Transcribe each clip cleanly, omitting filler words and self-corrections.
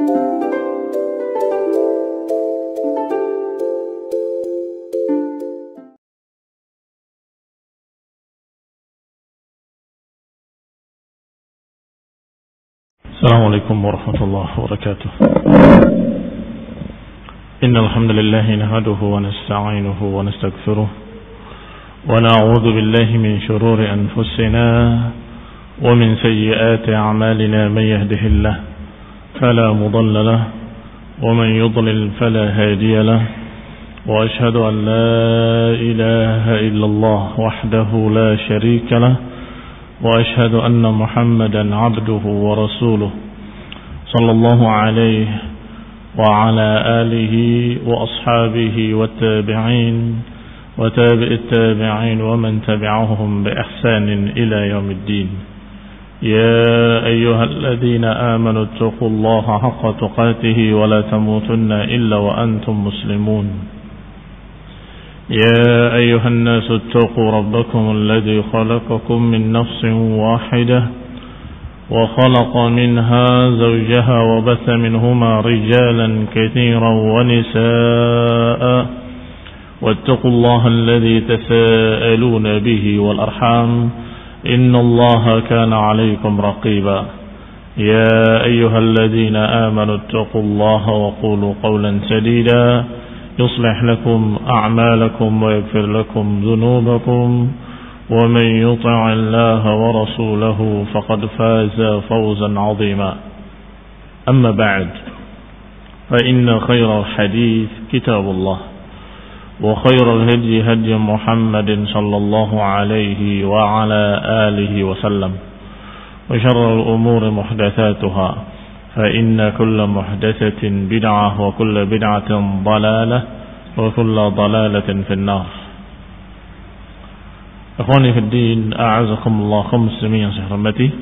السلام عليكم ورحمة الله وبركاته. إن الحمد لله نحمده ونستعينه ونستغفره ونعوذ بالله من شرور أنفسنا ومن سيئات أعمالنا. من يهده الله فلا مضل له ومن يضلل فلا هادي له، وأشهد أن لا إله إلا الله وحده لا شريك له، وأشهد أن محمدا عبده ورسوله صلى الله عليه وعلى آله وأصحابه والتابعين وتابع التابعين ومن تبعهم بإحسان إلى يوم الدين. يا أيها الذين آمنوا اتقوا الله حق تقاته ولا تموتن إلا وأنتم مسلمون. يا أيها الناس اتقوا ربكم الذي خلقكم من نفس واحدة وخلق منها زوجها وبث منهما رجالا كثيرا ونساء، واتقوا الله الذي تساءلون به والأرحام إن الله كان عليكم رقيبا. يا أيها الذين آمنوا اتقوا الله وقولوا قولا سديدا يصلح لكم أعمالكم ويغفر لكم ذنوبكم، ومن يطع الله ورسوله فقد فاز فوزا عظيما. أما بعد، فإن خير الحديث كتاب الله، وخير الهدي هدي محمد صلى الله عليه وعلى آله وسلم، وشر الأمور محدثاتها، فإن كل محدثة بدعة وكل بدعة ضلالة وكل ضلالة في النار. Ikhwani fid din, a'azakumullah kaum muslimin yang saya hormati.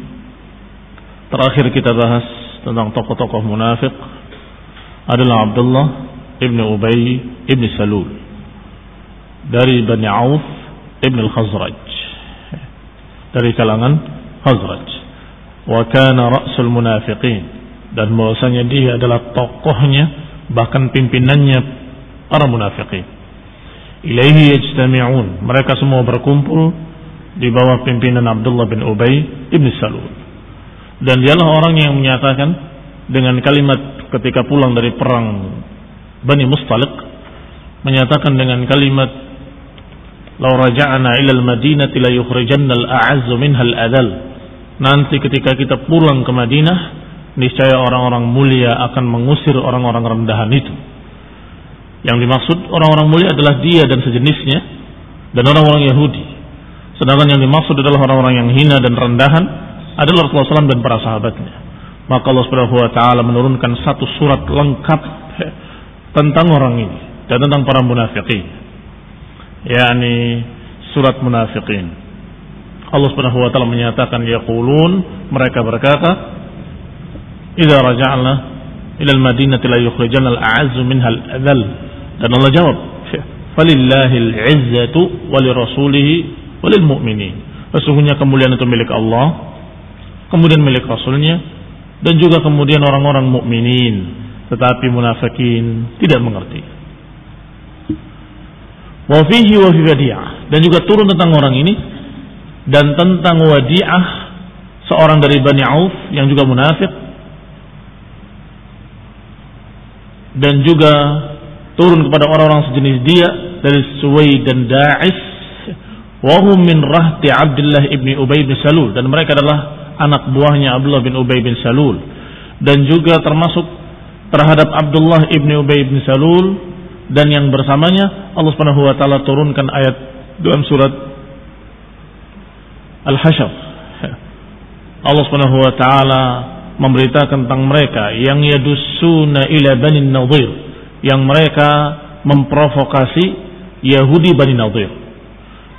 Terakhir kita bahas tentang tokoh-tokoh munafik adalah Abdullah ibn Ubay ibn Salul dari Bani Auf ibn al-Khazraj, dari kalangan Khazraj. Wa kana ra'sul munafiqin, dan bahwasanya dia adalah tokohnya, bahkan pimpinannya para munafiqin. Ilaihi yajtami'un, mereka semua berkumpul di bawah pimpinan Abdullah bin Ubay ibn Salul. Dan dialah orang yang menyatakan dengan kalimat ketika pulang dari perang Bani Mustaliq, menyatakan dengan kalimat law raja'na ila al-Madinati la yukhrijanna al-a'azzu minha al-adall. Nanti ketika kita pulang ke Madinah, niscaya orang-orang mulia akan mengusir orang-orang rendahan itu. Yang dimaksud orang-orang mulia adalah dia dan sejenisnya dan orang-orang Yahudi. Sedangkan yang dimaksud adalah orang-orang yang hina dan rendahan adalah Rasulullah SAW dan para sahabatnya. Maka Allah Subhanahu wa taala menurunkan satu surat lengkap tentang orang ini dan tentang para munafiqin, yakni surat munafiqin. Allah Subhanahu wa taala menyatakan yaqulun, mereka berkata, idza raja'na ila al-madinati la yukhrijanna al-a'azzu minha al-adall. Dan Allah jawab, falillahil izzatu walirrasulihi walil mu'minin. Sesungguhnya kemuliaan itu milik Allah, kemudian milik Rasulnya, dan juga kemudian orang-orang mukminin. Tetapi munafikin tidak mengerti. Wa fihi wa fi Wadi'ah, dan juga turun tentang orang ini dan tentang Wadi'ah, seorang dari Bani Auf yang juga munafik, dan juga turun kepada orang-orang sejenis dia dari Suwaid dan Da'is, wa hum min rahti Abdullah ibn Ubay bin Salul, dan mereka adalah anak buahnya Abdullah bin Ubay bin Salul, dan juga termasuk terhadap Abdullah ibn Ubay bin Salul dan yang bersamanya Allah Subhanahu wa taala turunkan ayat dalam surat Al-Hasyr. Allah Subhanahu wa taala memberitakan tentang mereka yang yadussuna ila Bani Nadir, yang mereka memprovokasi Yahudi Bani Nadir.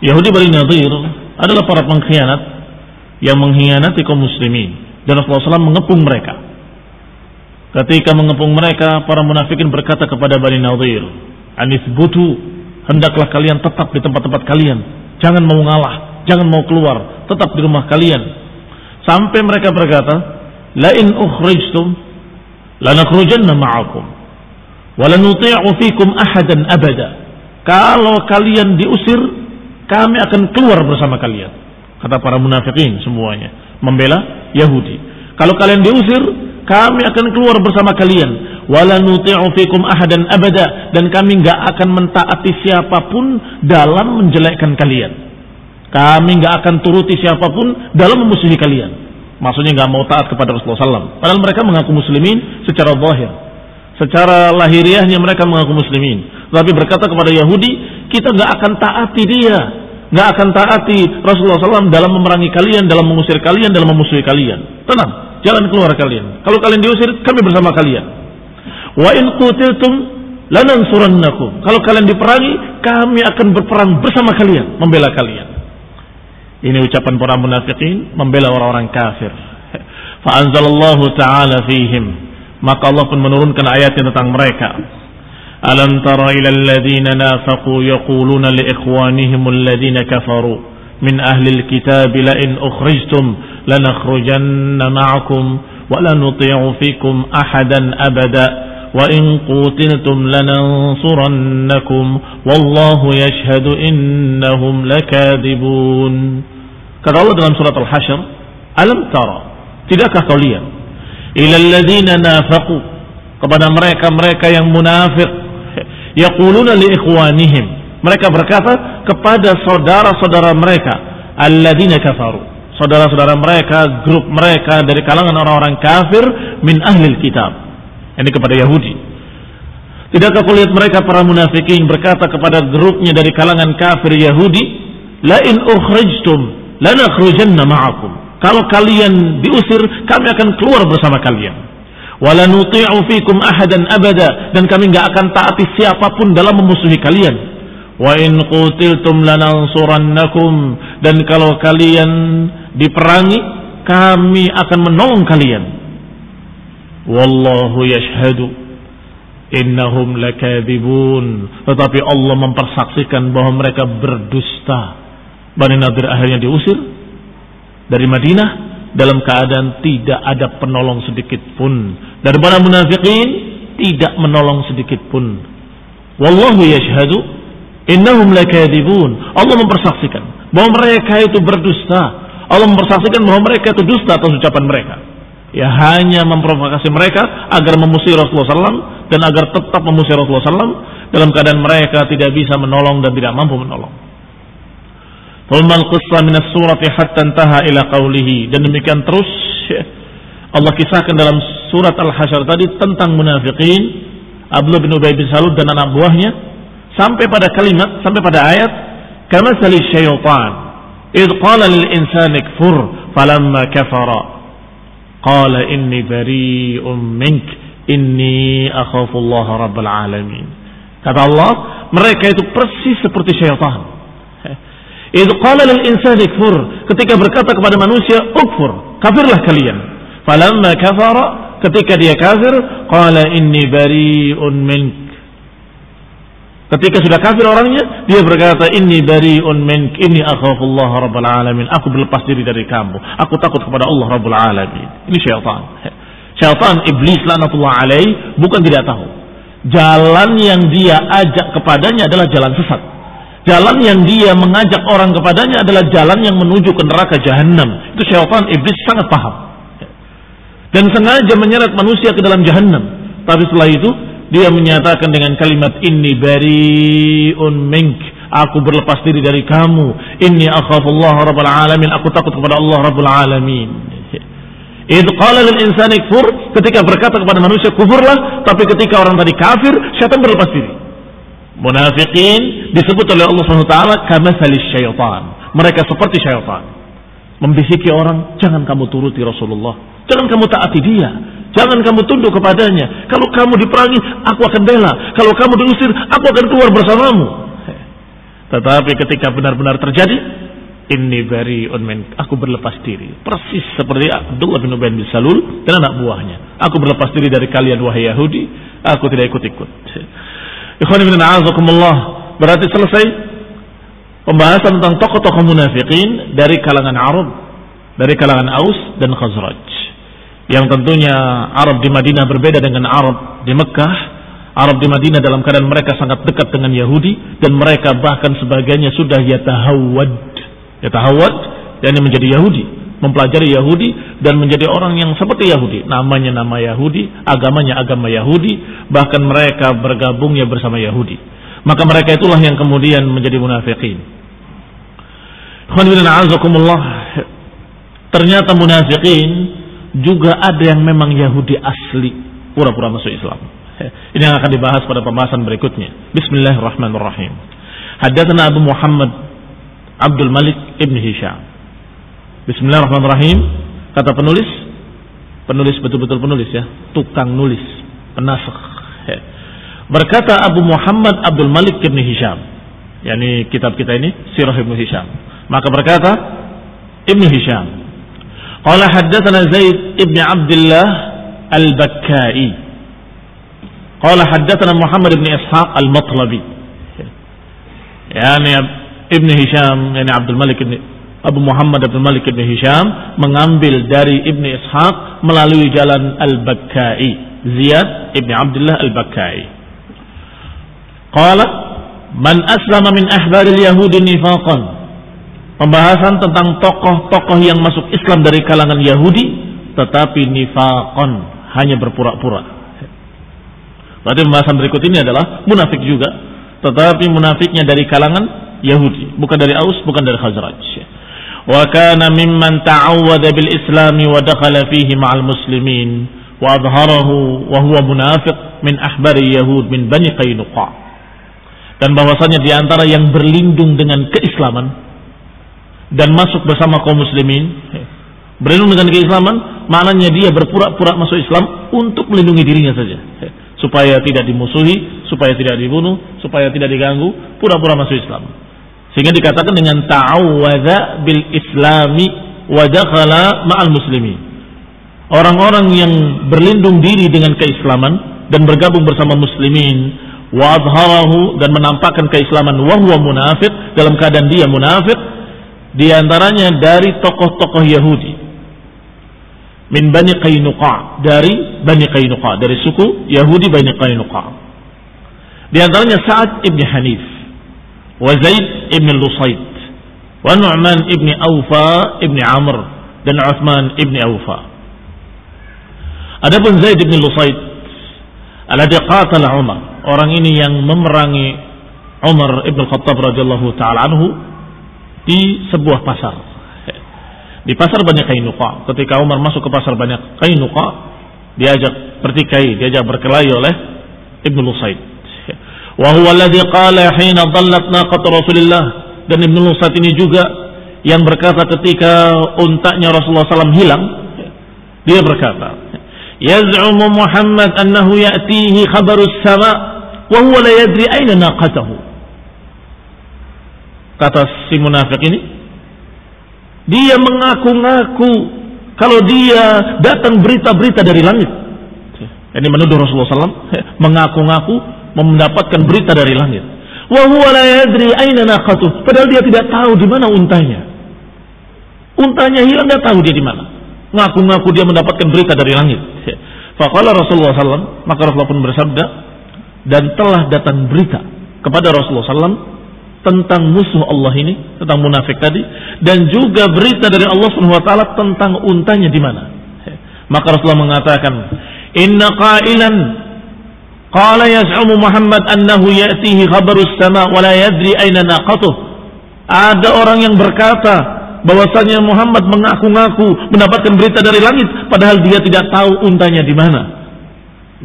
Yahudi Bani Nadir adalah para pengkhianat yang mengkhianati kaum muslimin, dan Rasulullah SAW mengepung mereka. Ketika mengepung mereka, para munafikin berkata kepada Bani Nadir, anisbutu, hendaklah kalian tetap di tempat-tempat kalian, jangan mau ngalah, jangan mau keluar, tetap di rumah kalian. Sampai mereka berkata, la in ukhrijtum lanakhrujanna ma'akum wa lanuti'u fikum ahadan abada. Kalau kalian diusir, kami akan keluar bersama kalian. Kata para munafikin semuanya, membela Yahudi. Kalau kalian diusir, kami akan keluar bersama kalian. Wala nuti'u fikum ahadan abada, dan kami enggak akan mentaati siapapun dalam menjelekkan kalian. Kami enggak akan turuti siapapun dalam memusuhi kalian. Maksudnya enggak mau taat kepada Rasulullah SAW. Padahal mereka mengaku muslimin secara zahir. Secara lahiriahnya mereka mengaku muslimin. Tapi berkata kepada Yahudi, kita enggak akan taati dia, enggak akan taati Rasulullah SAW dalam memerangi kalian, dalam mengusir kalian, dalam memusuhi kalian. Tenang, jalan keluar kalian. Kalau kalian diusir, kami bersama kalian. Wa in qutiltum lanansurannakum. Kalau kalian diperangi, kami akan berperang bersama kalian, membela kalian. Ini ucapan para munafikin membela orang-orang kafir. Fa anzalallahu ta'ala fihim. Maka Allah pun menurunkan ayatnya tentang mereka. Alam tara ila alladhina nafaqu yaquluna li ikhwanihim alladhina kafaru min ahli alkitab la in ukhrijtum lanakhrujanna ma'akum wa la nuti'u fikum ahadan abada wa in qutiltum lanansurannakum wallahu yashhadu innahum lakadibun. Kata Allah dalam surat Al-Hasyr, alam tara, tidakkah kau lihat, ilal ladzina nafaqu, kepada mereka-mereka yang munafik, yaquluna li ikhwanihim, mereka berkata kepada saudara-saudara mereka, alladzina kafaru, saudara-saudara mereka, grup mereka dari kalangan orang-orang kafir, min ahlil kitab, ini kepada Yahudi. Tidakkah kau lihat mereka para munafikin berkata kepada grupnya dari kalangan kafir Yahudi, la in ukhrijtum lanakhrujanna ma'akum. Kalau kalian diusir, kami akan keluar bersama kalian. Wala nuti'u fikum ahadan abada, dan kami enggak akan taati siapapun dalam memusuhi kalian. Wa in qutiltum lanansurannakum, dan kalau kalian diperangi, kami akan menolong kalian. Wallahu yashhadu innahum lakadzibun. Tetapi Allah mempersaksikan bahwa mereka berdusta. Bani Nadir akhirnya diusir dari Madinah dalam keadaan tidak ada penolong sedikit pun. Dari para munafikin tidak menolong sedikit pun. Wallahu yashhadu innahum lakadzibun. Allah mempersaksikan bahwa mereka itu berdusta. Allah mempersaksikan bahwa mereka itu dusta atas ucapan mereka. Ya, hanya memprovokasi mereka agar memusuhi Rasulullah SAW dan agar tetap memusuhi Rasulullah SAW dalam keadaan mereka tidak bisa menolong dan tidak mampu menolong. Thumma al-qissa min as-surati hatta intaha ila qawlihi, dan demikian terus Allah kisahkan dalam surat Al-Hasyr tadi tentang munafiqin, Abdullah bin Ubay bin Salul dan anak buahnya, sampai pada kalimat, sampai pada ayat kamathali syaitan id qala lil insani kfur falamma kafara qala inni bari'un mink inni akhafu Allah rabbal alamin. Kata Allah, mereka itu persis seperti syaitan. Idh qala lil insani kfur, ketika berkata kepada manusia ukfur, kafirlah kalian. Falamma kafara, ketika dia kafir, qala inni bari'un mink. Ketika sudah kafir orangnya, dia berkata inni bari'un mink, inni akhafullah rabbal alamin. Aku berlepas diri dari kamu, aku takut kepada Allah rabbul alamin. Ini syaitan. Syaitan, iblis laknatullah alaih, bukan tidak tahu. Jalan yang dia ajak kepadanya adalah jalan sesat. Jalan yang dia mengajak orang kepadanya adalah jalan yang menuju ke neraka jahanam. Itu syaitan, iblis sangat paham. Dan sengaja menyeret manusia ke dalam jahanam. Tapi setelah itu, dia menyatakan dengan kalimat inni bari'un mink. Aku berlepas diri dari kamu. Inni akhafullah rabbal alamin. Aku takut kepada Allah rabbul alamin. Idh qala lil insani kfur, ketika berkata kepada manusia kufurlah, tapi ketika orang tadi kafir, syaitan berlepas diri. Munafiqin disebut oleh Allah SWT kamathalis syaitan. Mereka seperti syaitan, membisiki orang, jangan kamu turuti Rasulullah, jangan kamu taati dia, jangan kamu tunduk kepadanya. Kalau kamu diperangi, aku akan bela. Kalau kamu diusir, aku akan keluar bersamamu. Tetapi ketika benar-benar terjadi, inni bari'un min, aku berlepas diri. Persis seperti Abdullah bin Ubay bin Salul dan anak buahnya. Aku berlepas diri dari kalian wahai Yahudi, aku tidak ikut-ikut. Ikhwan ibn a'azakumullah, berarti selesai pembahasan tentang tokoh-tokoh munafiqin dari kalangan Arab, dari kalangan Aus dan Khazraj. yang tentunya Arab di Madinah berbeda dengan Arab di Mekah. Arab di Madinah dalam keadaan mereka sangat dekat dengan Yahudi, dan mereka bahkan sebagiannya sudah yatahawwad, yakni menjadi Yahudi, mempelajari Yahudi dan menjadi orang yang seperti Yahudi, namanya nama Yahudi, agamanya agama Yahudi, bahkan mereka bergabungnya bersama Yahudi. Maka mereka itulah yang kemudian menjadi munafiqin. Ternyata munafiqin juga ada yang memang Yahudi asli, pura-pura masuk Islam. Ini yang akan dibahas pada pembahasan berikutnya. Bismillahirrahmanirrahim. Haddatsana Abu Muhammad Abdul Malik ibn Hisham. Bismillahirrahmanirrahim. Kata penulis betul-betul penulis ya, tukang nulis, penasakh. Berkata Abu Muhammad Abdul Malik ibn Hisham, yakni kitab kita ini Sirah Ibn Hisham. Maka berkata Ibn Hisham, qala haddatsana Zaid ibn Abdullah al-Bakkai. Qala haddatsana Muhammad ibn Ishaq al-Matlabi. Yani Ibn Hisham, yani Abu Muhammad Abdul Malik ibn Hisham mengambil dari Ibn Ishaq melalui jalan al-Bakkai, Ziyad ibn Abdullah al-Bakkai. Qala man aslama min ahbaril yahudi nifaqan. Pembahasan tentang tokoh-tokoh yang masuk Islam dari kalangan Yahudi tetapi nifaqan, hanya berpura-pura. Berarti pembahasan berikut ini adalah munafik juga, tetapi munafiknya dari kalangan Yahudi, bukan dari Aus, bukan dari Khazraj. Wa kana mimman ta'awwada bil Islam wa dakhala fihi ma'al muslimin wa adharahu wa huwa munafiq min ahbari Yahud min Bani Qainuqa. Dan bahwasanya di antara yang berlindung dengan keislaman dan masuk bersama kaum muslimin, berlindung dengan keislaman maknanya dia berpura-pura masuk Islam untuk melindungi dirinya saja, supaya tidak dimusuhi, supaya tidak dibunuh, supaya tidak diganggu, pura-pura masuk Islam. Sehingga dikatakan dengan ta'awwadza bil islami wa dakhala ma'al muslimin. Orang-orang yang berlindung diri dengan keislaman dan bergabung bersama muslimin, wa adharahu, dan menampakkan keislaman, wa huwa munafiq, dalam keadaan dia munafik, di antaranya dari tokoh-tokoh Yahudi. Min Bani Qainuqa, dari Bani Qainuqa, dari suku Yahudi Bani Qainuqa. Di antaranya Sa'ad ibn Hanif, wa Zaid ibn Lusayd, wa Nu'man ibn Awfa ibn Amr, dan Uthman ibn Awfa. Adapun Zaid ibn Lusayd, alladhi qatala Umar, orang ini yang memerangi Umar ibn Khattab radhiyallahu ta'ala anhu di sebuah pasar, di pasar Bani Qainuqa. Ketika Umar masuk ke pasar Bani Qainuqa, diajak bertikai, diajak berkelahi oleh Ibn Lusayd. Wa huwa alladhi qala hina dhallat naqat Rasulillah, dan Ibn Lusayd ini juga yang berkata ketika untanya Rasulullah SAW hilang, dia berkata, yaz'umu Muhammad annahu ya'tihi khabarus sama wa huwa la yadri aina naqatahu. Kata si munafik ini, dia mengaku-ngaku kalau dia datang berita-berita dari langit. Ini menuduh Rasulullah SAW mengaku-ngaku mendapatkan berita dari langit. Wa huwa la yadri aina naqatuh, padahal dia tidak tahu di mana untanya. Untanya hilang, dia tahu dia di mana. Ngaku-ngaku dia mendapatkan berita dari langit. Faqala Rasulullah SAW, maka Rasulullah pun bersabda, dan telah datang berita kepada Rasulullah SAW tentang musuh Allah ini, tentang munafik tadi, dan juga berita dari Allah SWT tentang untanya di mana. Maka Rasulullah mengatakan, inna qailan qala yaz'umu Muhammad annahu ya'tihi khabarus sama wa la yadri aina naqatuh. Ada orang yang berkata bahwasanya Muhammad mengaku-ngaku mendapatkan berita dari langit, padahal dia tidak tahu untanya di mana.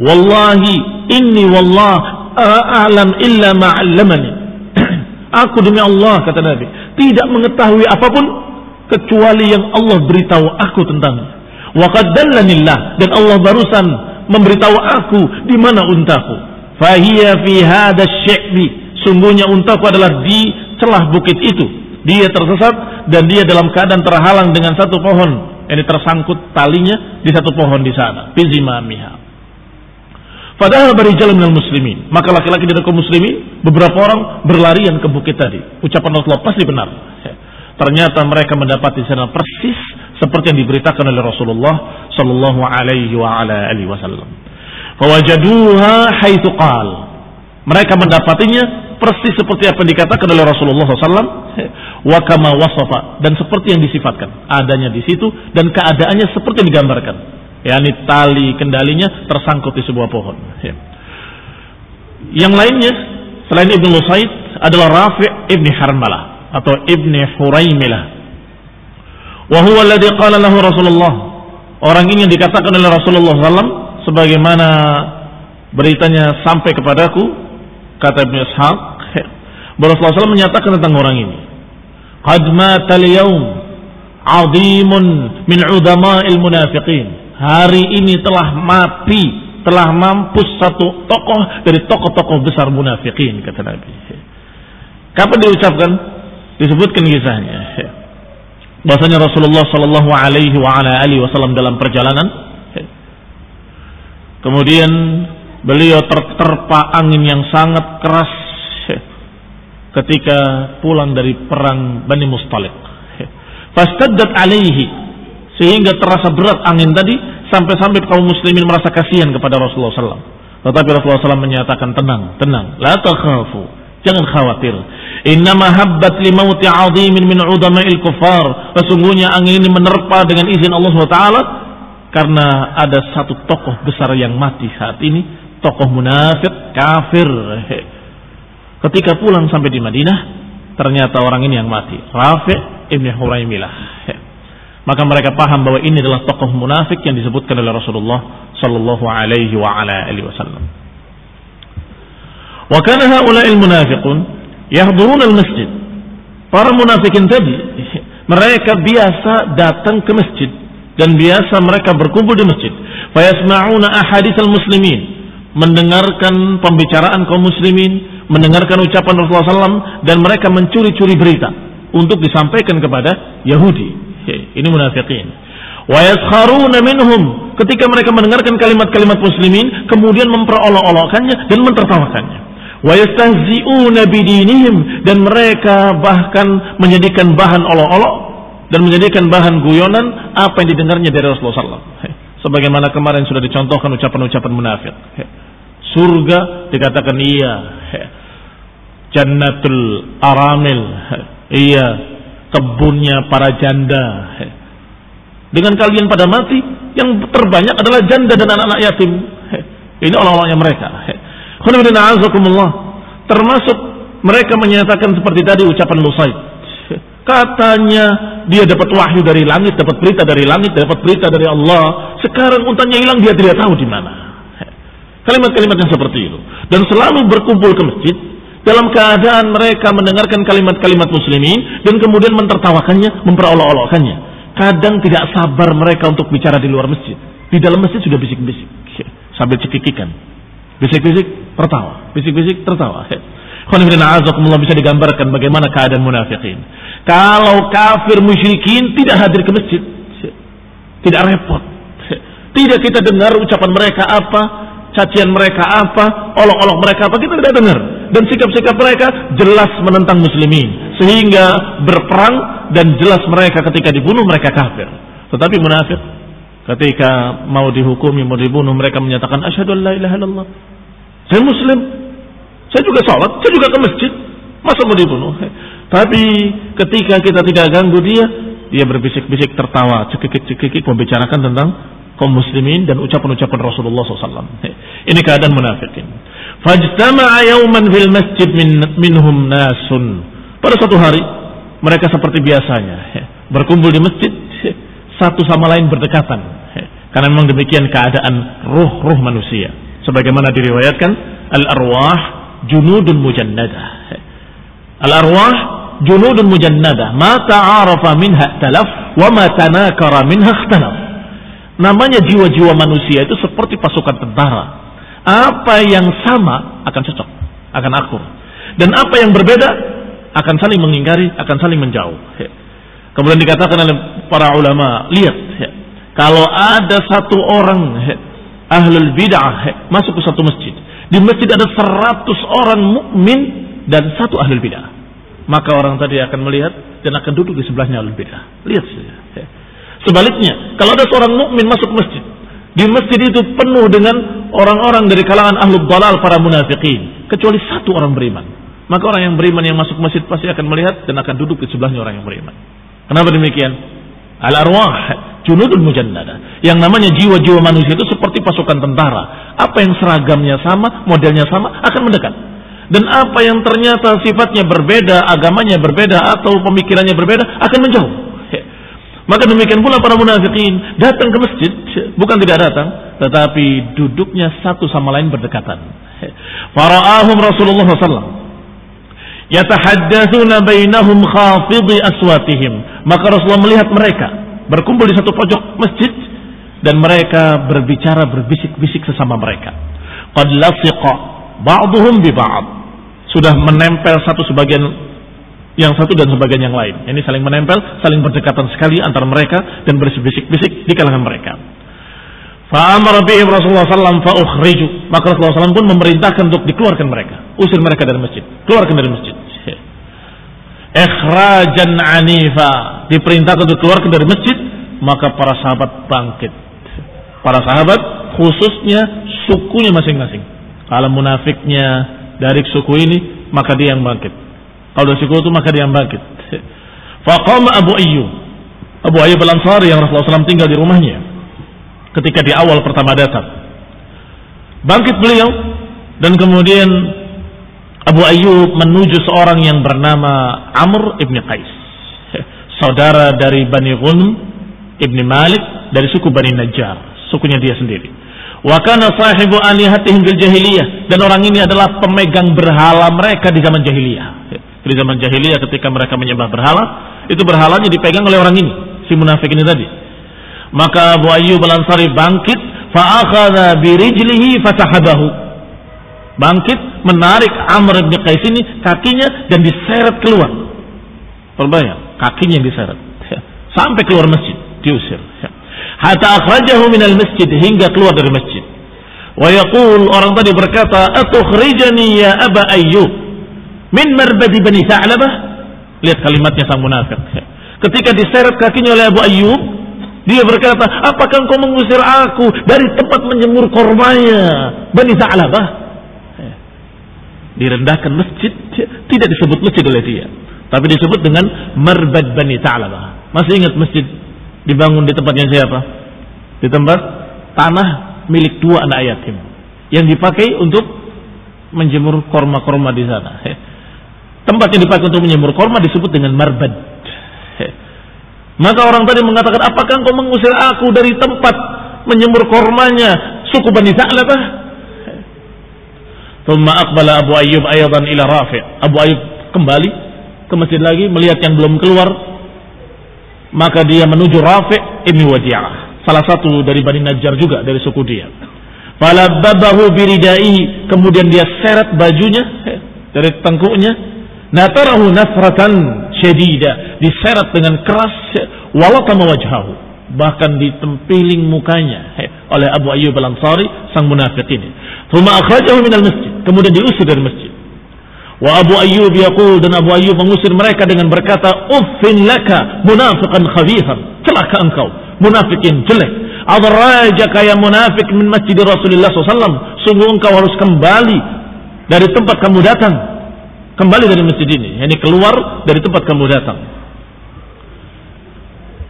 Wallahi inni wallah a'lam illa ma'allamani. Aku demi Allah, kata Nabi, tidak mengetahui apapun kecuali yang Allah beritahu aku tentangnya. Wa qad dallanillah, dan Allah barusan memberitahu aku di mana untaku. Fahiya fi hadha syi'bi, sungguhnya untaku adalah di celah bukit itu. Dia tersesat dan dia dalam keadaan terhalang dengan satu pohon, ini tersangkut talinya di satu pohon di sana, bizimamiha. Padahal barijalan minal muslimin, maka laki-laki dari kaum muslimin, beberapa orang berlarian ke bukit tadi. Ucapan Rasulullah pasti benar. Ternyata mereka mendapati di sana persis seperti yang diberitakan oleh Rasulullah sallallahu alaihi wa ala alihi wasallam. Fawajaduha haitsu qal. Mereka mendapatinya persis seperti apa yang dikatakan oleh Rasulullah SAW, wa kama wasafa, dan seperti yang disifatkan adanya di situ dan keadaannya seperti yang digambarkan, yakni tali kendalinya tersangkut di sebuah pohon. Yang lainnya selain Ibnu Lusaid adalah Rafi' ibni Harmalah atau ibni Huraimilah. Wa huwa alladhi qala lahu Rasulullah. Orang ini yang dikatakan oleh Rasulullah SAW sebagaimana beritanya sampai kepadaku, kata Ibnu Ishaq, Rasulullah SAW menyatakan tentang orang ini, qad mata al-yawm 'azimun min 'udama'il munafiqin. Hari ini telah mati, telah mampus satu tokoh dari tokoh-tokoh besar munafikin, kata Nabi. Kapan diucapkan? Disebutkan kisahnya. Bahasanya Rasulullah sallallahu alaihi wa ala alihi wasallam dalam perjalanan, kemudian beliau terterpa angin yang sangat keras ketika pulang dari perang Bani Mustaliq. Fastaddat alaihi, sehingga terasa berat angin tadi sampai-sampai kaum muslimin merasa kasihan kepada Rasulullah SAW. Tetapi Rasulullah SAW menyatakan, tenang, la takhafu, jangan khawatir. Innama habbat limauti 'azimin min 'udama'il kuffar. Sesungguhnya angin ini menerpa dengan izin Allah SWT karena ada satu tokoh besar yang mati saat ini, tokoh munafik kafir. Ketika pulang sampai di Madinah, ternyata orang ini yang mati, Rafi' ibn Huraimilah. Maka mereka paham bahwa ini adalah tokoh munafik yang disebutkan oleh Rasulullah sallallahu alaihi wa ala alihi wasallam. Wa kana haula'il munafiqun yahduruna al-masjid. Para munafikin tadi, mereka biasa datang ke masjid dan biasa mereka berkumpul di masjid. Fa yasma'una ahaditsal muslimin, mendengarkan pembicaraan kaum muslimin, mendengarkan ucapan Rasulullah SAW, dan mereka mencuri-curi berita untuk disampaikan kepada Yahudi. Ini munafikin. Wa yaskharuna minhum, ketika mereka mendengarkan kalimat-kalimat muslimin kemudian memperolok-olokkannya dan mentertawakannya. Wa yastahzi'una bidinihim, dan mereka bahkan menjadikan bahan olok-olok dan menjadikan bahan guyonan apa yang didengarnya dari Rasulullah SAW. Sebagaimana kemarin sudah dicontohkan ucapan-ucapan munafik. Surga dikatakan iya, jannatul aramil, iya, kebunnya para janda. Dengan kalian pada mati, yang terbanyak adalah janda dan anak-anak yatim. Ini olok-oloknya mereka. Termasuk mereka menyatakan seperti tadi ucapan Lusaid. Katanya dia dapat wahyu dari langit, dapat berita dari langit, dapat berita dari Allah. Sekarang untanya hilang, dia tidak tahu di mana. Kalimat-kalimat yang seperti itu. Dan selalu berkumpul ke masjid dalam keadaan mereka mendengarkan kalimat-kalimat muslimin dan kemudian mentertawakannya, memperolok-olokkannya. Kadang tidak sabar mereka untuk bicara di luar masjid. Di dalam masjid sudah bisik-bisik sambil cekikikan. Bisik-bisik tertawa, bisik-bisik tertawa. Khonibrina'azakumullah, bisa digambarkan bagaimana keadaan munafikin. Kalau kafir musyrikin tidak hadir ke masjid, tidak repot. Tidak kita dengar ucapan mereka apa, cacian mereka apa, olok-olok mereka apa, kita tidak dengar. Dan sikap-sikap mereka jelas menentang muslimin, sehingga berperang dan jelas mereka ketika dibunuh mereka kafir. Tetapi munafik ketika mau dihukumi, mau dibunuh, mereka menyatakan asyhadu an la ilaha illallah, saya muslim, saya juga sholat, saya juga ke masjid, masa mau dibunuh? Tapi ketika kita tidak ganggu dia berbisik-bisik, tertawa, cekikik-cekikik, membicarakan tentang kaum muslimin dan ucapan-ucapan Rasulullah SAW. Ini keadaan munafikin. Fajtama'a yawman fil masjid minhum nasun. Pada suatu hari mereka seperti biasanya berkumpul di masjid, satu sama lain berdekatan. Karena memang demikian keadaan ruh-ruh manusia. Sebagaimana diriwayatkan, al-arwah junudun mujannadah. Al-arwah junudun mujannadah, ma ta'arafa minha talaf wa ma tanakara minha ikhtalaf. Namanya jiwa-jiwa manusia itu seperti pasukan tentara. Apa yang sama akan cocok, akan akur. Dan apa yang berbeda akan saling mengingkari, akan saling menjauh. Kemudian dikatakan oleh para ulama, lihat, kalau ada satu orang ahlul bid'ah masuk ke satu masjid, di masjid ada 100 orang mukmin dan satu ahlul bid'ah, maka orang tadi akan melihat dan akan duduk di sebelahnya ahlul bid'ah. Lihat saja. Sebaliknya, kalau ada seorang mukmin masuk masjid, di masjid itu penuh dengan orang-orang dari kalangan ahlul dhalal, para munafikin, kecuali satu orang beriman. Maka orang yang beriman yang masuk masjid pasti akan melihat dan akan duduk di sebelahnya orang yang beriman. Kenapa demikian? Al-arwah junudun mujannada. Yang namanya jiwa-jiwa manusia itu seperti pasukan tentara. Apa yang seragamnya sama, modelnya sama, akan mendekat. Dan apa yang ternyata sifatnya berbeda, agamanya berbeda, atau pemikirannya berbeda, akan menjauh. Maka demikian pula para munafikin datang ke masjid, bukan tidak datang, tetapi duduknya satu sama lain berdekatan. Fara'ahum Rasulullah SAW yatahaddatsuna bainahum khafidhi aswatihim. Maka Rasulullah melihat mereka berkumpul di satu pojok masjid dan mereka berbicara berbisik-bisik sesama mereka. Qad lasiqa ba'dhum bi ba'd. Sudah menempel yang satu dan sebagian yang lain. Ini saling menempel, saling berdekatan sekali antara mereka dan berbisik-bisik di kalangan mereka. Fa'amara bihim Rasulullah sallallahu fa ukhriju. Maka Rasulullah sallallahu pun memerintahkan untuk dikeluarkan mereka, usir mereka dari masjid, keluarkan dari masjid. Ikhrajan anifa, diperintahkan untuk keluarkan dari masjid, maka para sahabat bangkit. Para sahabat khususnya sukunya masing-masing. Kalau munafiknya dari suku ini, maka dia yang bangkit. Kalau dari suku itu, maka dia yang bangkit. Faqama Abu Ayyub al-Ansari yang Rasulullah SAW tinggal di rumahnya ketika di awal pertama datang. Bangkit beliau dan kemudian Abu Ayyub menuju seorang yang bernama Amr ibn Qais, saudara dari Bani Ghanm ibn Malik dari suku Bani Najjar, sukunya dia sendiri. Wa kana sahibu alihatihim fil jahiliyah, dan orang ini adalah pemegang berhala mereka di zaman jahiliyah. Di zaman jahiliyah ketika mereka menyembah berhala, itu berhalanya dipegang oleh orang ini, si munafik ini tadi. Maka Abu Ayyub al-Ansari bangkit, fa akhadha bi rijlihi fatahabahu. Bangkit, menarik Amr bin Qais ini kakinya dan diseret keluar. Perbayang, kakinya yang diseret sampai keluar masjid, diusir. Hatta akhrajahu minal masjid, hingga keluar dari masjid. Wa yaqul, orang tadi berkata, atukhrijani ya Aba Ayyub min marbadi Bani Tha'labah. Lihat kalimatnya sang munafik. Ketika diseret kakinya oleh Abu Ayyub, dia berkata, apakah engkau mengusir aku dari tempat menjemur kormanya Bani Tha'labah? Direndahkan masjid, tidak disebut masjid oleh dia, tapi disebut dengan Marbad Bani Tha'labah. Masih ingat masjid dibangun di tempatnya siapa? Di tempat tanah milik dua anak yatim yang dipakai untuk menjemur korma-korma di sana. Tempat yang dipakai untuk menjemur korma disebut dengan Marbad. Maka orang tadi mengatakan, apakah engkau mengusir aku dari tempat menjemur kormanya suku Bani Tha'labah? Thumma aqbala Abu Ayyub aydan ila Rafi'. Abu Ayyub kembali ke masjid lagi, melihat yang belum keluar, maka dia menuju Rafi' ibn Wadi'ah, salah satu dari Bani Najjar juga dari suku dia. Falabbabahu biridaihi, kemudian dia seret bajunya dari tengkuknya. Natarahu nafratan syadida, diseret dengan keras. Walatama wajhahu, bahkan ditempiling mukanya oleh Abu Ayyub al-Ansari, sang munafik ini. Thumma akhrajahu minal masjid, kemudian diusir dari masjid. Wa Abu Ayyub yaqul, dan Abu Ayyub mengusir mereka dengan berkata, uffin laka munafiqan khabithan, celaka engkau munafik yang jelek. Adrajaka ya munafik min masjid Rasulullah SAW, sungguh engkau harus kembali dari tempat kamu datang, kembali dari masjid ini, yakni keluar dari tempat kamu datang.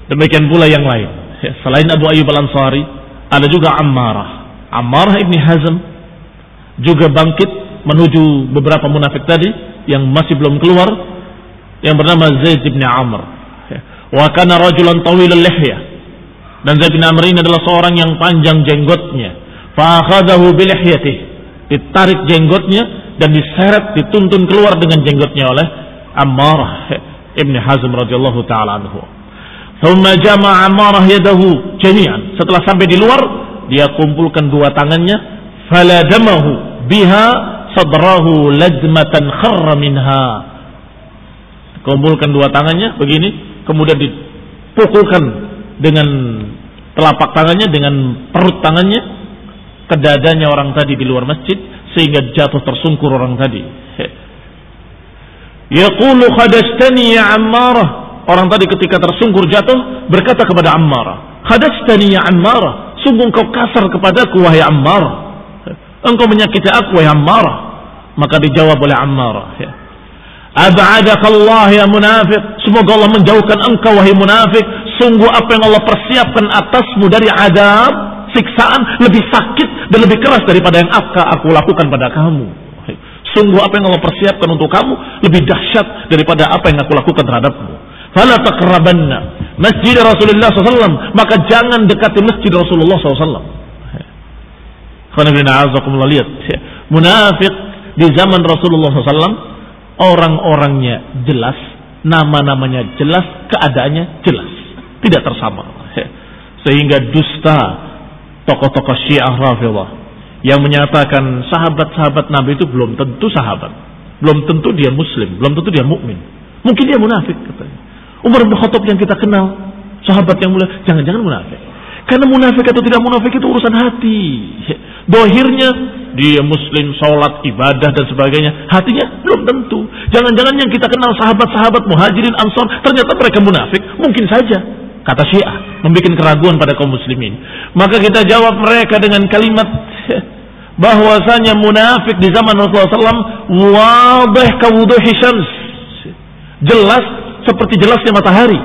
Demikian pula yang lain, selain Abu Ayyub al-Ansari, ada juga Ammarah ibn Hazm juga bangkit menuju beberapa munafik tadi yang masih belum keluar, yang bernama Zaid bin Amr. Wa kana rajulan tawilul lihyah, dan Zaid bin Amr ini adalah seorang yang panjang jenggotnya. Fa akhadahu bi lihyatihi, ditarik jenggotnya dan diseret, dituntun keluar dengan jenggotnya oleh Ammarah ibn Hazm radhiyallahu taala anhu. Thumma jama'a Ammarah yadahu jami'an, setelah sampai di luar dia kumpulkan dua tangannya, faladamahu biha sadrahu ladmatan kharra minha. Kumpulkan dua tangannya begini, kemudian dipukulkan dengan telapak tangannya, dengan perut tangannya ke dadanya orang tadi di luar masjid, sehingga jatuh tersungkur orang tadi. Yaqulu khadastani ya Ammarah, Orang tadi ketika tersungkur jatuh berkata kepada Ammar, "Hadastani ya Ammar, sungguh engkau kasar kepadaku wahai Ammar. Engkau menyakiti aku wahai Ammar." Maka dijawab oleh Ammar, "Ab'adakallah ya munafik, semoga Allah menjauhkan engkau wahai munafik. Sungguh apa yang Allah persiapkan atasmu dari azab, siksaan lebih sakit dan lebih keras daripada yang aku lakukan pada kamu. Sungguh apa yang Allah persiapkan untuk kamu lebih dahsyat daripada apa yang aku lakukan terhadapmu. Fala taqrabanna masjid Rasulullah SAW, maka jangan dekati masjid Rasulullah SAW." Lihat, munafik di zaman Rasulullah SAW orang-orangnya jelas, nama-namanya jelas, keadaannya jelas, tidak tersamar. Sehingga dusta tokoh-tokoh Syiah Rafidhah yang menyatakan sahabat-sahabat Nabi itu belum tentu sahabat, belum tentu dia muslim, belum tentu dia mukmin, mungkin dia munafik katanya. Umar bin Khattab yang kita kenal, sahabat yang mulia, jangan-jangan munafik. Karena munafik atau tidak munafik itu urusan hati. Dohirnya dia muslim, sholat, ibadah dan sebagainya, hatinya belum tentu. Jangan-jangan yang kita kenal sahabat-sahabat Muhajirin Ansor ternyata mereka munafik, mungkin saja. Kata Syiah, membuat keraguan pada kaum muslimin. Maka kita jawab mereka dengan kalimat bahwasanya munafik di zaman Rasulullah SAW wadih kawuduhi syams, jelas seperti jelasnya matahari.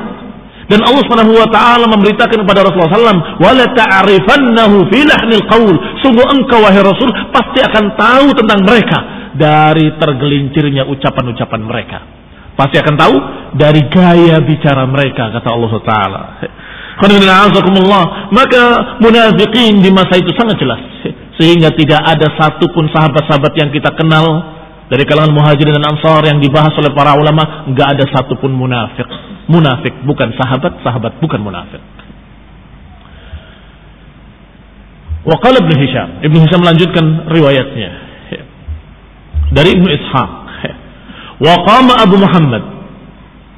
Dan Allah Subhanahu wa taala memberitakan kepada Rasulullah SAW, "Wala ta'rifannahu fi lahnil qaul." Sungguh engkau wahai Rasul pasti akan tahu tentang mereka dari tergelincirnya ucapan-ucapan mereka. Pasti akan tahu dari gaya bicara mereka, kata Allah Taala. Maka munafiqin di masa itu sangat jelas, sehingga tidak ada satupun sahabat-sahabat yang kita kenal dari kalangan Muhajirin dan Ansar yang dibahas oleh para ulama, nggak ada satupun munafik. Munafik bukan sahabat, sahabat bukan munafik. Wa qala Ibnu Hisham, Ibnu Hisham melanjutkan riwayatnya dari Ibnu Ishaq. Wa qama Abu Muhammad,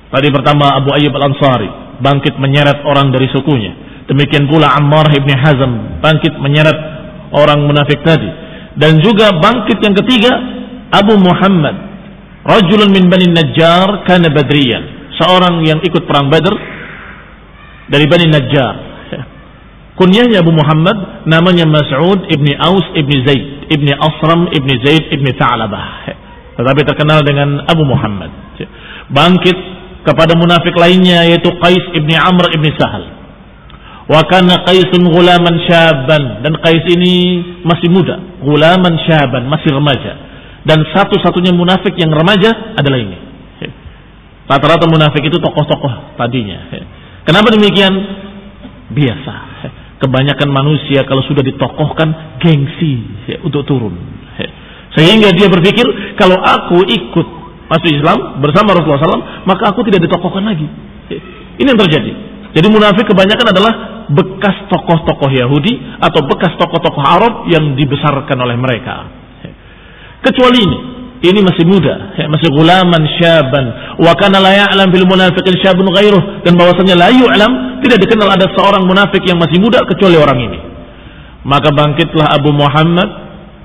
tadi pertama Abu Ayyub Al-Ansari bangkit menyeret orang dari sukunya. Demikian pula Ammar ibn Hazm bangkit menyeret orang munafik tadi. Dan juga bangkit yang ketiga Abu Muhammad, rajulun min Bani Najjar kana Badriyan, seorang yang ikut perang Badr dari Bani Najjar. Kunyahnya Abu Muhammad, namanya Mas'ud ibni Aus ibni Zaid ibni Asram ibni Zaid ibni Ta'labah, tetapi terkenal dengan Abu Muhammad. Bangkit kepada munafik lainnya yaitu Qais ibni Amr ibni Sahal. Wa kana Qaisun ghulaman syaban, dan Qais ini masih muda, ghulaman syaban, masih remaja. Dan satu-satunya munafik yang remaja adalah ini. Rata-rata munafik itu tokoh-tokoh tadinya. Kenapa demikian? Biasa. Kebanyakan manusia kalau sudah ditokohkan gengsi untuk turun. Sehingga dia berpikir kalau aku ikut masuk Islam bersama Rasulullah SAW, maka aku tidak ditokohkan lagi. Ini yang terjadi. Jadi munafik kebanyakan adalah bekas tokoh-tokoh Yahudi atau bekas tokoh-tokoh Arab yang dibesarkan oleh mereka. Kecuali ini masih muda, masih gulaman syaban. Wa kana la ya'lam bil munafiqin syabun ghairuh, dan bahwasanya la yu'lam, tidak dikenal ada seorang munafik yang masih muda kecuali orang ini. Maka bangkitlah Abu Muhammad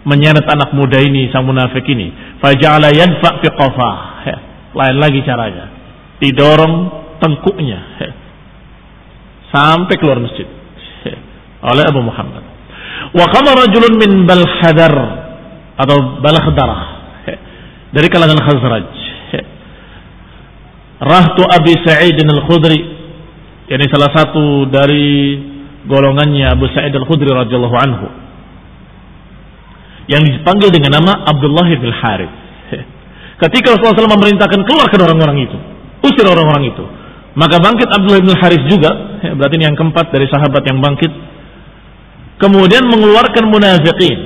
menyeret anak muda ini, sang munafik ini. Faja'ala yadfa' fi qafah. Lain lagi caranya. Didorong tengkuknya sampai keluar masjid oleh Abu Muhammad. Wa qama rajulun min Balkhadar atau Balkhdarah dari kalangan Khazraj. Rahtu Abi Sa'id Al-Khudri, yakni salah satu dari golongannya Abu Sa'id Al-Khudri radhiyallahu anhu, yang dipanggil dengan nama Abdullah bin Harith. Ketika Rasulullah SAW memerintahkan keluarkan orang-orang itu, usir orang-orang itu, maka bangkit Abdullah bin Harith juga, berarti ini yang keempat dari sahabat yang bangkit, kemudian mengeluarkan munafiqin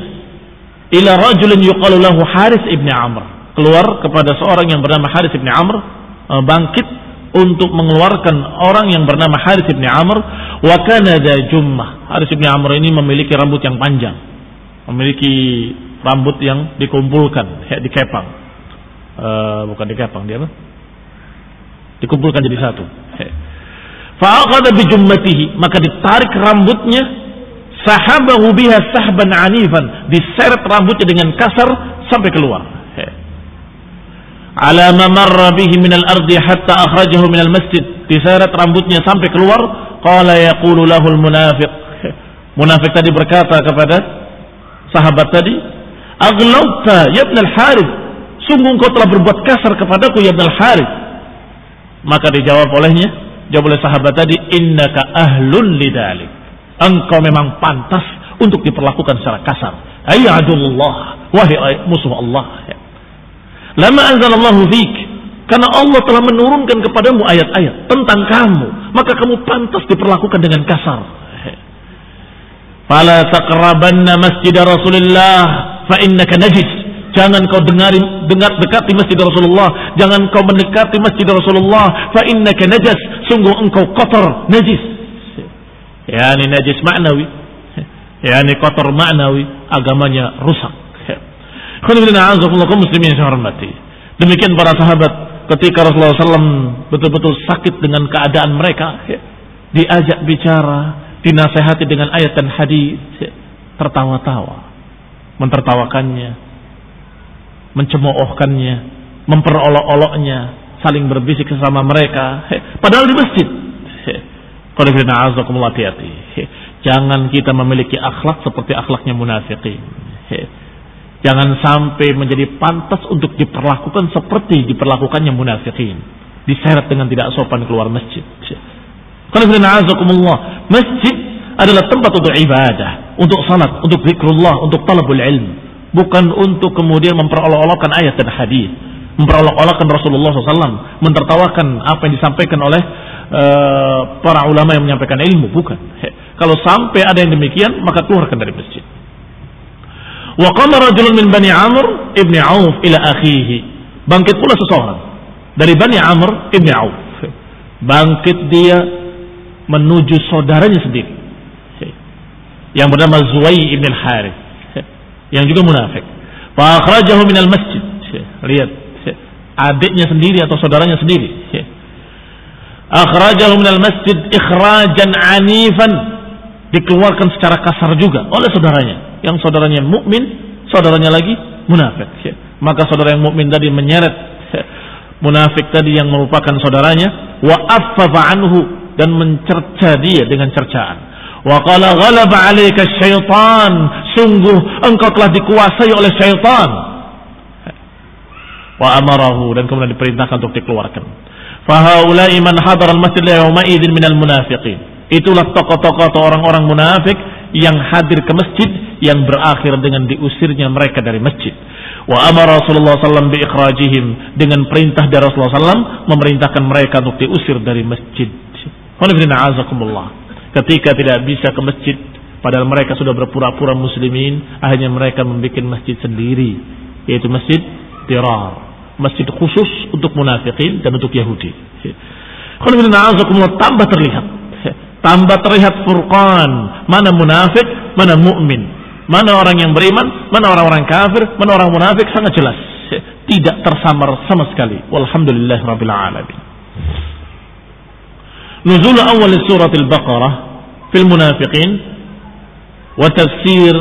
ila rajulin yuqalu lahu Harith ibn Amr, keluar kepada seorang yang bernama Harith ibn Amr, bangkit untuk mengeluarkan orang yang bernama Harith ibn Amr. Wa kana dha jummah, Harith ibn Amr ini memiliki rambut yang panjang, memiliki rambut yang dikumpulkan, dikepang, bukan dikepang, dia apa? Dikumpulkan jadi satu. Fa akhadha bi jummatihi, maka ditarik rambutnya, sahabahu biha sahban anifan, diseret rambutnya dengan kasar sampai keluar. Ala ma marra bihi min al-ardi hatta akhrajahu min al-masjid, diseret rambutnya sampai keluar. Qala yaqulu lahul munafiq. Munafik tadi berkata kepada sahabat tadi, aghlawta ya ibn al-Harith, sungguh engkau telah berbuat kasar kepadaku ya ibn al-Harith. Maka dijawab oleh sahabat tadi, innaka ahlun lidalik, engkau memang pantas untuk diperlakukan secara kasar. Ayyadullah, wahai musuh Allah. Lama anzalallahu fik, karena Allah telah menurunkan kepadamu ayat-ayat tentang kamu, maka kamu pantas diperlakukan dengan kasar. Fala taqrabanna masjid Rasulullah fa innaka najis. Jangan kau dekati masjid Rasulullah, jangan kau mendekati masjid Rasulullah, fa innaka najas, sungguh engkau kotor, najis. Yani najis maknawi, yani kotor maknawi, agamanya rusak. Muslimin yang hormati. Demikian para sahabat ketika Rasulullah SAW betul-betul sakit dengan keadaan mereka, diajak bicara, dinasehati dengan ayat dan hadis, tertawa-tawa, mentertawakannya, mencemoohkannya, memperolok-oloknya, saling berbisik sesama mereka, padahal di masjid. Hati-hati. Jangan kita memiliki akhlak seperti akhlaknya munafikin. Jangan sampai menjadi pantas untuk diperlakukan seperti diperlakukannya munafikin, diseret dengan tidak sopan keluar masjid. Masjid adalah tempat untuk ibadah, untuk salat, untuk zikrullah, untuk talabul ilm, bukan untuk kemudian memperolok-olokkan ayat dan hadis, memperolok-olokkan Rasulullah SAW, mentertawakan apa yang disampaikan oleh para ulama yang menyampaikan ilmu. Bukan. Kalau sampai ada yang demikian, maka keluarkan dari masjid. Wa qama rajulun min Bani Amr ibn Auf ila akhihi. Bangkit pula seseorang dari Bani Amr ibn Auf. Bangkit dia menuju saudaranya sendiri yang bernama Zuwai ibn al-Harith, yang juga munafik. Fa akhrajahu minal masjid. Lihat, adiknya sendiri atau saudaranya sendiri. Akhrajahu minal masjid ikhrajan anifan, dikeluarkan secara kasar juga oleh saudaranya. Yang saudaranya mukmin, saudaranya lagi munafik. Maka saudara yang mukmin tadi menyeret munafik tadi yang merupakan saudaranya, wa affafa anhu, dan mencerca dia dengan cercaan. Wa qala ghalaba 'alaika syaitan, sungguh engkau telah dikuasai oleh syaitan. Wa amarahu, dan kemudian diperintahkan untuk dikeluarkan. Fa haula'i man hadara al-masjid yawma idzin minal munafiqin. Itulah tokoh-tokoh atau orang-orang munafik yang hadir ke masjid, yang berakhir dengan diusirnya mereka dari masjid. Wa amara Rasulullah SAW bi ikhrajihim, dengan perintah dari Rasulullah SAW memerintahkan mereka untuk diusir dari masjid. Ketika tidak bisa ke masjid, padahal mereka sudah berpura-pura muslimin, akhirnya mereka membuat masjid sendiri, yaitu masjid dirar, masjid khusus untuk munafikin dan untuk Yahudi. Tambah terlihat furqan, mana munafik, mana mukmin, mana orang yang beriman, mana orang-orang kafir, mana orang munafik, sangat jelas, tidak tersamar sama sekali. Walhamdulillahirabbil alamin. Nuzul awal surah Al-Baqarah fil munafiqin wa tafsir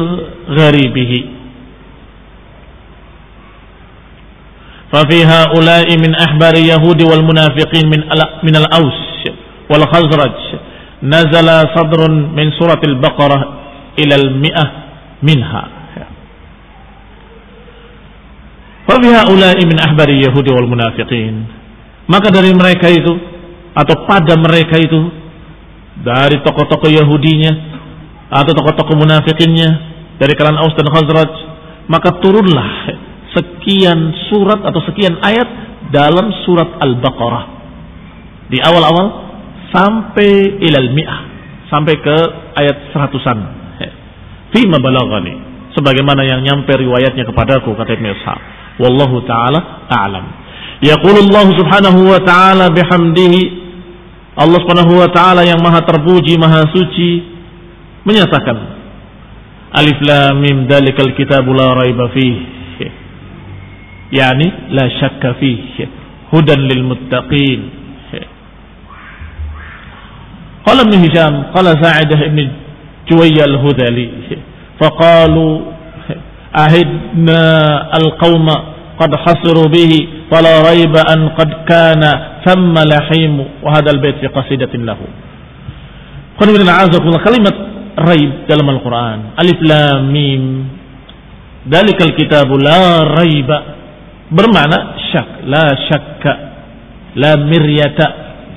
gharibihi. Fa fi haula'i min ahbari yahudi wal munafiqin min al-Aws wal Khazraj nazala sadrun min surah Al-Baqarah ila al-mi'ah minha. Fa fi haula'i min ahbari yahudi wal munafiqin, maka dari mereka itu atau pada mereka itu, dari tokoh-tokoh Yahudinya atau tokoh-tokoh munafikinnya dari kalangan Aus dan Khazraj, maka turunlah sekian surat atau sekian ayat dalam surat Al-Baqarah di awal-awal sampai ilal mi'ah, sampai ke ayat 100-an. Fima balaghani, sebagaimana yang nyampe riwayatnya kepadaku, kata Ibnu Ishaq. Wallahu ta'ala a'lam. Yaqulullah subhanahu wa ta'ala bihamdihi, Allah subhanahu wa ta'ala yang maha terpuji, maha suci, menyatakan, Alif lam mim dalikal kitabu la raiba fih, yani la syakka fih, hudan lil muttaqin. Qala Ibn Hisham, qala Sa'idah ibn Juwayya al-Hudali, faqalu ahidna al-qawma qad hasiru bihi fala raiba an qad kana thamma lahimu wa hadzal bait fi qasidatin lahu. Kalimat raib dalam Al-Quran, alif lam mim, dalikal kitabu la raiba, bermakna syak, la syakka, la miryata,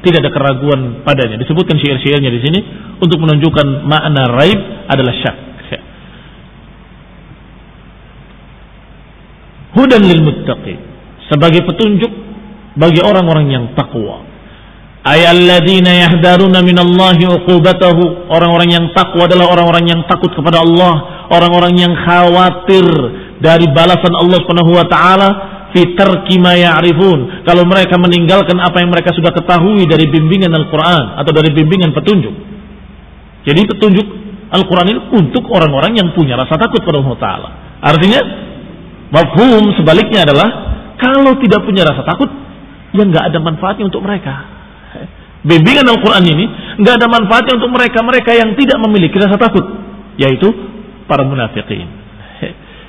tidak ada keraguan padanya. Disebutkan syair-syairnya di sini untuk menunjukkan makna raib adalah syak. Hudan lil muttaqin, sebagai petunjuk bagi orang-orang yang takwa. Ayyalladzina yahdaruna minallahi uqubatahu, orang-orang yang takwa adalah orang-orang yang takut kepada Allah, orang-orang yang khawatir dari balasan Allah Subhanahu wa taala fi tarki ma ya'rifun, kalau mereka meninggalkan apa yang mereka sudah ketahui dari bimbingan Al-Qur'an atau dari bimbingan petunjuk. Jadi petunjuk Al-Qur'an ini untuk orang-orang yang punya rasa takut kepada Allah taala. Artinya mafhum sebaliknya adalah kalau tidak punya rasa takut, ya nggak ada manfaatnya untuk mereka. Bimbingan Al-Quran ini nggak ada manfaatnya untuk mereka yang tidak memiliki rasa takut, yaitu para munafikin,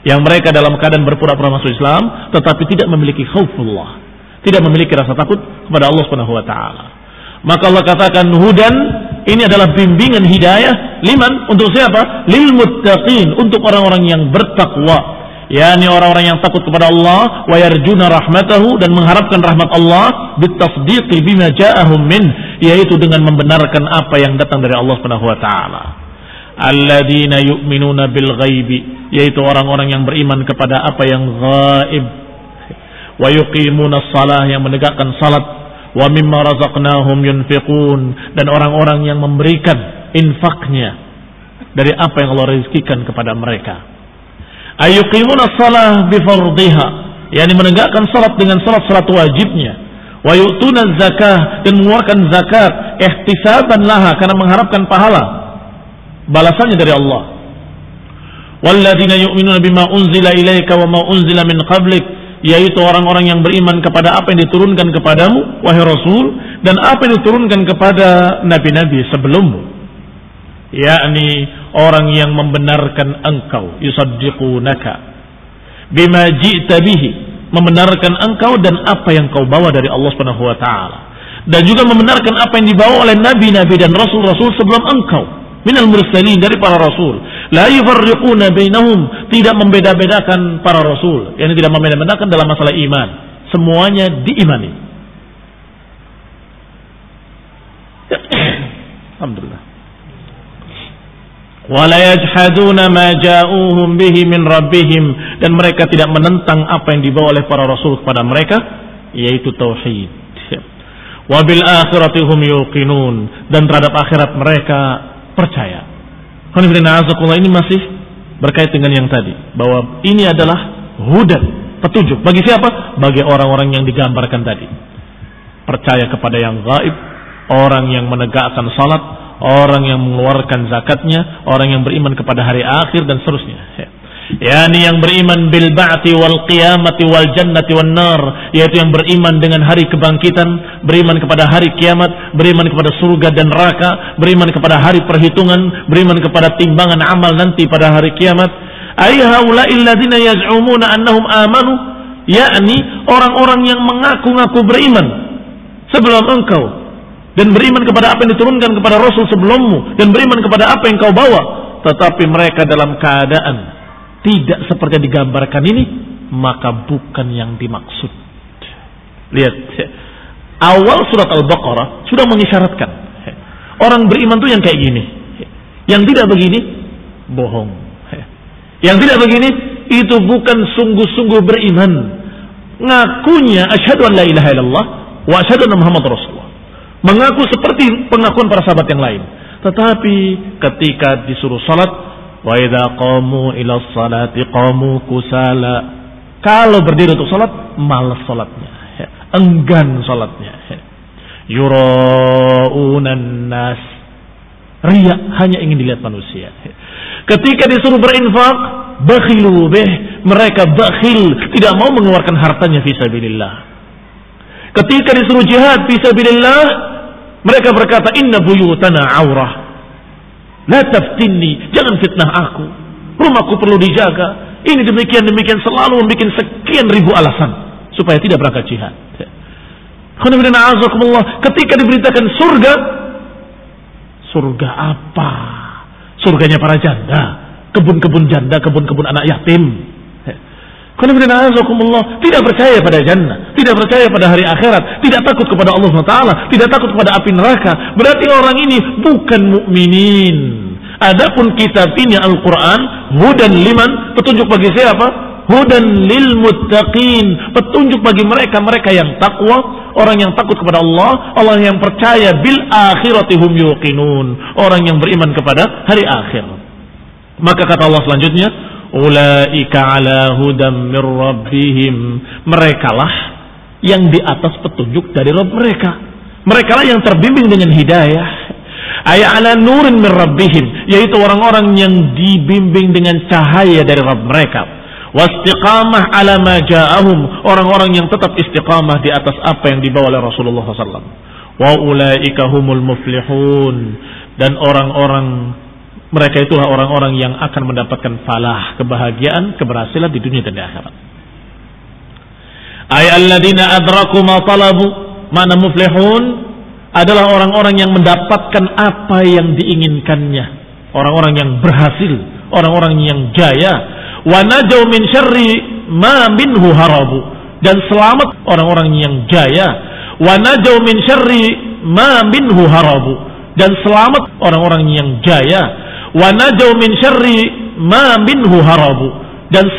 yang mereka dalam keadaan berpura-pura masuk Islam tetapi tidak memiliki khaufullah, tidak memiliki rasa takut kepada Allah Subhanahu wa taala. Maka Allah katakan hudan, ini adalah bimbingan hidayah, liman, untuk siapa? Lil muttaqin, untuk orang-orang yang bertakwa, yakni orang-orang yang takut kepada Allah, wa yarjuna rahmatahu, dan mengharapkan rahmat Allah, bitasdiqi bima ja'ahum min, yaitu dengan membenarkan apa yang datang dari Allah Subhanahu wa taala. Alladzina yu'minuna bil ghaibi, yaitu orang-orang yang beriman kepada apa yang gaib, wa yuqimuna shalah, yang menegakkan salat, wa mimma razaqnahum yunfiqun, dan orang-orang yang memberikan infaknya dari apa yang Allah rezekikan kepada mereka. Ayuqimuna shalah bifardhiha, yakni menegakkan salat dengan salat wajibnya, wa yu'tuna zakah, dan mengeluarkan zakat ihtisaban laha, karena mengharapkan pahala balasannya dari Allah. Walladzina yu'minuna bima unzila ilaika wa ma unzila min qablik, yaitu orang-orang yang beriman kepada apa yang diturunkan kepadamu wahai Rasul, dan apa yang diturunkan kepada nabi-nabi sebelummu, yakni orang yang membenarkan engkau, yusaddiqunaka bima ji'ta bihi, membenarkan engkau dan apa yang kau bawa dari Allah Subhanahu wa taala, dan juga membenarkan apa yang dibawa oleh nabi-nabi dan rasul-rasul sebelum engkau, minal mursalin, dari para rasul. La yufarriquna bainahum, tidak membeda-bedakan para rasul, yakni tidak membeda-bedakan dalam masalah iman, semuanya diimani. Alhamdulillah. Wala yajhaduna ma ja'uhum bihi min rabbihim, dan mereka tidak menentang apa yang dibawa oleh para rasul kepada mereka, yaitu tauhid. Wa bil akhirati hum yuqinun, dan terhadap akhirat mereka percaya. Ini masih berkait dengan yang tadi, bahwa ini adalah hudan, petunjuk bagi siapa? Bagi orang-orang yang digambarkan tadi. Percaya kepada yang gaib, orang yang menegakkan salat, orang yang mengeluarkan zakatnya, orang yang beriman kepada hari akhir, dan seterusnya. yakni yang beriman bil ba'ti wal qiyamati wal jannati wan nar, yaitu yang beriman dengan hari kebangkitan, beriman kepada hari kiamat, beriman kepada surga dan neraka, beriman kepada hari perhitungan, beriman kepada timbangan amal nanti pada hari kiamat. Ay haula'il ladzina yaz'umuna annahum amanu, yakni orang-orang yang mengaku-ngaku beriman sebelum engkau, dan beriman kepada apa yang diturunkan kepada Rasul sebelummu, dan beriman kepada apa yang kau bawa, tetapi mereka dalam keadaan tidak seperti yang digambarkan ini, maka bukan yang dimaksud. Lihat, awal surat Al-Baqarah sudah mengisyaratkan orang beriman itu yang kayak gini, yang tidak begini bohong, yang tidak begini itu bukan sungguh-sungguh beriman. Ngakunya asyhadu an la ilaha illallah wa asyhadu anna Muhammadar Rasulullah, mengaku seperti pengakuan para sahabat yang lain, tetapi ketika disuruh salat, wa idza qamu ila sholati qamu kusala, kalau berdiri untuk salat malas salatnya, enggan salatnya, yuraunan nas, riya, hanya ingin dilihat manusia. Ketika disuruh berinfak, bakhilu bih, mereka bakhil, tidak mau mengeluarkan hartanya fi sabilillah. Ketika disuruh jihad fi sabilillah, mereka berkata inna buyutana aurah, la taftinni, jangan fitnah aku, rumahku perlu dijaga, ini demikian, selalu membuat sekian ribu alasan supaya tidak berangkat jihad. Ketika diberitakan surga, surga apa? Surganya para janda, kebun-kebun janda, kebun-kebun anak yatim. Tidak percaya pada jannah, tidak percaya pada hari akhirat, tidak takut kepada Allah SWT, tidak takut kepada api neraka. Berarti orang ini bukan mukminin. Adapun kitab ini Al-Quran, hudan liman, petunjuk bagi siapa? Hudan lil muttaqin, petunjuk bagi mereka yang takwa, orang yang takut kepada Allah, orang yang percaya bil akhirati hum yuqinun, orang yang beriman kepada hari akhir. Maka kata Allah selanjutnya, ulaika ala hudam mir rabbihim, merekalah yang di atas petunjuk dari Rabb mereka. Merekalah yang terbimbing dengan hidayah. Ay ala nurin mir rabbihim, yaitu orang-orang yang dibimbing dengan cahaya dari Rabb mereka. Wastiqamah ala ma ja'ahum, orang-orang yang tetap istiqamah di atas apa yang dibawa oleh Rasulullah SAW. Wa ulaika humul muflihun, dan orang-orang mereka itulah orang-orang yang akan mendapatkan falah, kebahagiaan, keberhasilan di dunia dan di akhirat. Ay alladzina adraku ma talabu, makna muflihun adalah orang-orang yang mendapatkan apa yang diinginkannya, orang-orang yang berhasil, orang-orang yang jaya. Wa najau min syarri ma minhu harabu, dan selamat orang-orang yang jaya. Wa najau min syarri ma minhu harabu, dan selamat orang-orang yang jaya. Wa najau min syarri ma minhu harabu, dan